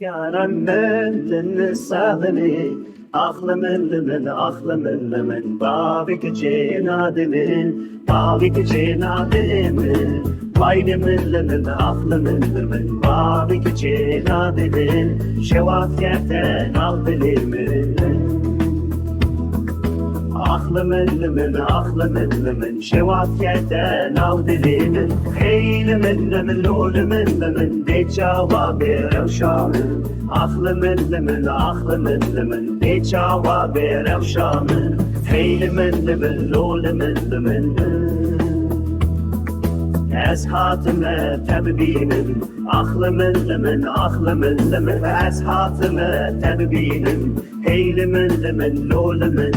Karamel sağını aklımın Babik cenadimin Babik cenadimin Baynimin aklımın Babik cenadimin Şevak yerden al bilimin aklımın Şevak yerden al bilimin Heylimin lulümün de cevabı revşanın aklımın de cevabı revşanın Heylimin lulümün Ez hatıme tebbinim aklımın Ez hatıme tebbinim Heylimin lulümün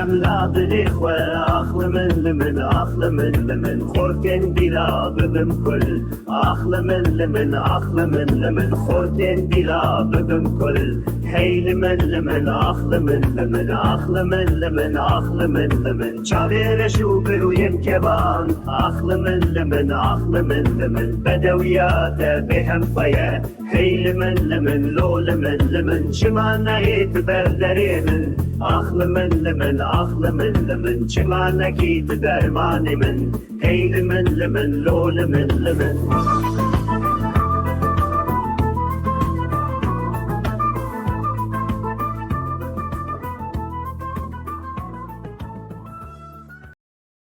خملاد الإخوة أخلمن خورتين بلا ببم كل أخلمن خورتين بلا ببم كل هيلمن أخلمن شعبير شوبر ويمكبان أخلمن بدويات بهم فيا هيلمن لولمن شمعنا يتبردرين aklımın çımana giydi dermanımın Heylimin lolümün